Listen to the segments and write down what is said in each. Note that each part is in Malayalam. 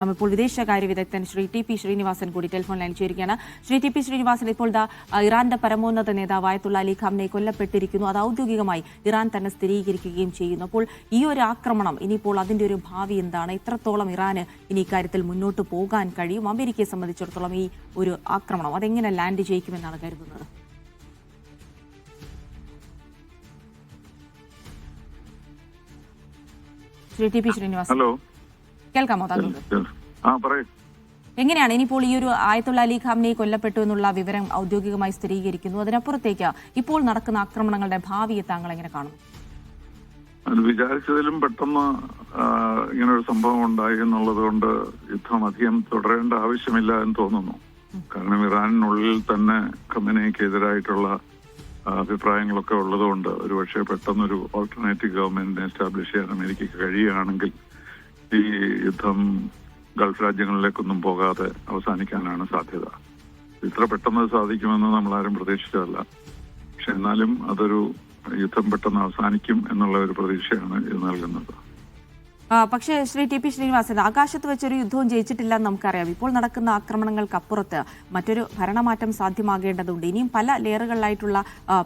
ഇപ്പോൾ വിദേശകാര്യ വിദഗ്ധൻ ശ്രീ ടി പി ശ്രീനിവാസൻ കൂടി ടെലിഫോൺ ലൈനിൽ ചേരുകയാണ്. ശ്രീ ടി പി ശ്രീനിവാസൻ, ഇപ്പോൾ ഇറാന്റെ പരമോന്നത നേതാവ് ആയത്തുള്ള അലി ഖാംനെ കൊല്ലപ്പെട്ടിരിക്കുന്നു. അത് ഔദ്യോഗികമായി ഇറാൻ തന്നെ സ്ഥിരീകരിക്കുകയും ചെയ്യുന്നു. അപ്പോൾ ഈ ഒരു ആക്രമണം ഇനിയിപ്പോൾ അതിന്റെ ഒരു ഭാവി എന്താണ്? എത്രത്തോളം ഇറാന് ഇനി ഇക്കാര്യത്തിൽ മുന്നോട്ട് പോകാൻ കഴിയും? അമേരിക്കയെ സംബന്ധിച്ചിടത്തോളം ഈ ഒരു ആക്രമണം അതെങ്ങനെ ലാൻഡ് ചെയ്യിക്കുമെന്നാണ് കരുതുന്നത്? ശ്രീ ടി പി ശ്രീനിവാസൻ, കേൾക്കാമോ താങ്കൾക്ക്? എങ്ങനെയാണ് ഇനിയിപ്പോൾ ഈ ഒരു ആയത്തുള്ള അലി ഖാംനെ കൊല്ലപ്പെട്ടു എന്നുള്ള വിവരം ഔദ്യോഗികമായി സ്ഥിരീകരിക്കുന്നു, അതിനപ്പുറത്തേക്ക് ഇപ്പോൾ നടക്കുന്ന ആക്രമണങ്ങളുടെ ഭാവിയെ താങ്കൾ എങ്ങനെ കാണുന്നു? അത് വിചാരിച്ചതിലും പെട്ടെന്ന് ഇങ്ങനൊരു സംഭവം ഉണ്ടായി എന്നുള്ളത് കൊണ്ട് യുദ്ധം അധികം തുടരേണ്ട ആവശ്യമില്ല എന്ന് തോന്നുന്നു. കാരണം ഇറാനിനുള്ളിൽ തന്നെ ഖമനേയ്ക്കെതിരായിട്ടുള്ള അഭിപ്രായങ്ങളൊക്കെ ഉള്ളതുകൊണ്ട് ഒരുപക്ഷെ പെട്ടെന്നൊരു ഓൾട്ടർനേറ്റീവ് ഗവൺമെന്റിനെ എസ്റ്റാബ്ലിഷ് ചെയ്യാൻ അമേരിക്കയ്ക്ക് കഴിയുകയാണെങ്കിൽ ഈ യുദ്ധം ഗൾഫ് രാജ്യങ്ങളിലേക്കൊന്നും പോകാതെ അവസാനിക്കാനാണ് സാധ്യത. ഇത്ര പെട്ടെന്ന് സാധിക്കുമെന്ന് നമ്മളാരും പ്രതീക്ഷിച്ചതല്ല. പക്ഷെ എന്നാലും അതൊരു യുദ്ധം പെട്ടെന്ന് അവസാനിക്കും എന്നുള്ള ഒരു പ്രതീക്ഷയാണ് ഇത് നൽകുന്നത്. പക്ഷേ ശ്രീ ടി പി ശ്രീനിവാസൻ, ആകാശത്ത് വെച്ചൊരു യുദ്ധവും ജയിച്ചിട്ടില്ല എന്ന് നമുക്കറിയാം. ഇപ്പോൾ നടക്കുന്ന ആക്രമണങ്ങൾക്കപ്പുറത്ത് മറ്റൊരു ഭരണമാറ്റം സാധ്യമാകേണ്ടതുണ്ട്. ഇനിയും പല ലെയറുകളിലായിട്ടുള്ള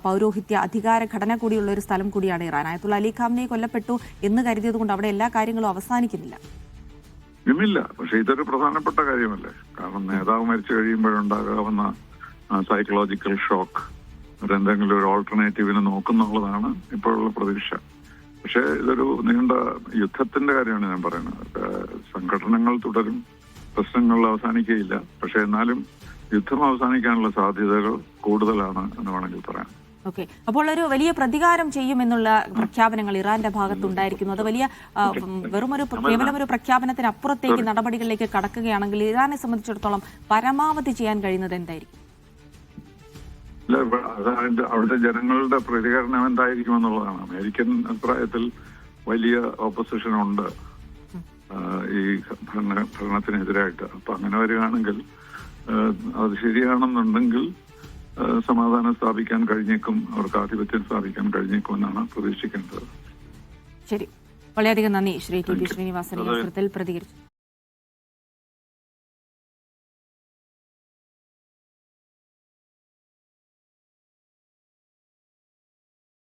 പൗരോഹിത്യ അധികാര ഘടന കൂടിയുള്ള ഒരു സ്ഥലം കൂടിയാണ് ഇറാൻ. ആയത്തുള്ള അലി ഖാംനെ കൊല്ലപ്പെട്ടു എന്ന് കരുതിയത് കൊണ്ട് അവിടെ എല്ലാ കാര്യങ്ങളും അവസാനിക്കുന്നില്ല. ഇന്നില്ല, പക്ഷെ ഇതൊരു പ്രധാനപ്പെട്ട കാര്യമല്ലേ. കാരണം നേതാവ് മരിച്ചു കഴിയുമ്പോഴുണ്ടാകാവുന്ന സൈക്കോളജിക്കൽ ഷോക്ക്, അതെന്തെങ്കിലും ഒരു ഓൾട്ടർനേറ്റീവിനെ നോക്കുന്നുള്ളതാണ് ഇപ്പോഴുള്ള പ്രതീക്ഷ. പക്ഷെ ഇതൊരു നീണ്ട യുദ്ധത്തിന്റെ കാര്യമാണ് ഞാൻ പറയുന്നത്. സംഘടനകൾ തുടരും, പ്രശ്നങ്ങൾ അവസാനിക്കുകയില്ല. പക്ഷെ എന്നാലും യുദ്ധം അവസാനിക്കാനുള്ള സാധ്യതകൾ കൂടുതലാണ് എന്ന് വേണമെങ്കിൽ പറയാം. ഓക്കെ, അപ്പോൾ ഒരു വലിയ പ്രതികാരം ചെയ്യുമെന്നുള്ള പ്രഖ്യാപനങ്ങൾ ഇറാന്റെ ഭാഗത്തുണ്ടായിരിക്കുന്നു. അത് വലിയ കേവലം ഒരു പ്രഖ്യാപനത്തിന് അപ്പുറത്തേക്ക് നടപടികളിലേക്ക് കടക്കുകയാണെങ്കിൽ ഇറാനെ സംബന്ധിച്ചിടത്തോളം പരമാവധി ചെയ്യാൻ കഴിയുന്നത് എന്തായിരിക്കും? അവിടുത്തെ ജനങ്ങളുടെ പ്രതികരണം എന്തായിരിക്കും എന്നുള്ളതാണ്. അമേരിക്കൻ അഭിപ്രായത്തിൽ വലിയ ഓപ്പോസിഷൻ ഉണ്ട് ഈ ഭരണത്തിനെതിരായിട്ട്. അപ്പൊ അങ്ങനെ വരികയാണെങ്കിൽ അത് ശരിയാണെന്നുണ്ടെങ്കിൽ സമാധാനം സ്ഥാപിക്കാൻ കഴിഞ്ഞേക്കും, അവർക്ക് ആധിപത്യം സ്ഥാപിക്കാൻ കഴിഞ്ഞേക്കും എന്നാണ് പ്രതീക്ഷിക്കേണ്ടത്. ശരി, വളരെയധികം നന്ദി ശ്രീ ടി പി ശ്രീനിവാസൻ ഈ അവസരത്തിൽ പ്രതികരിച്ചു.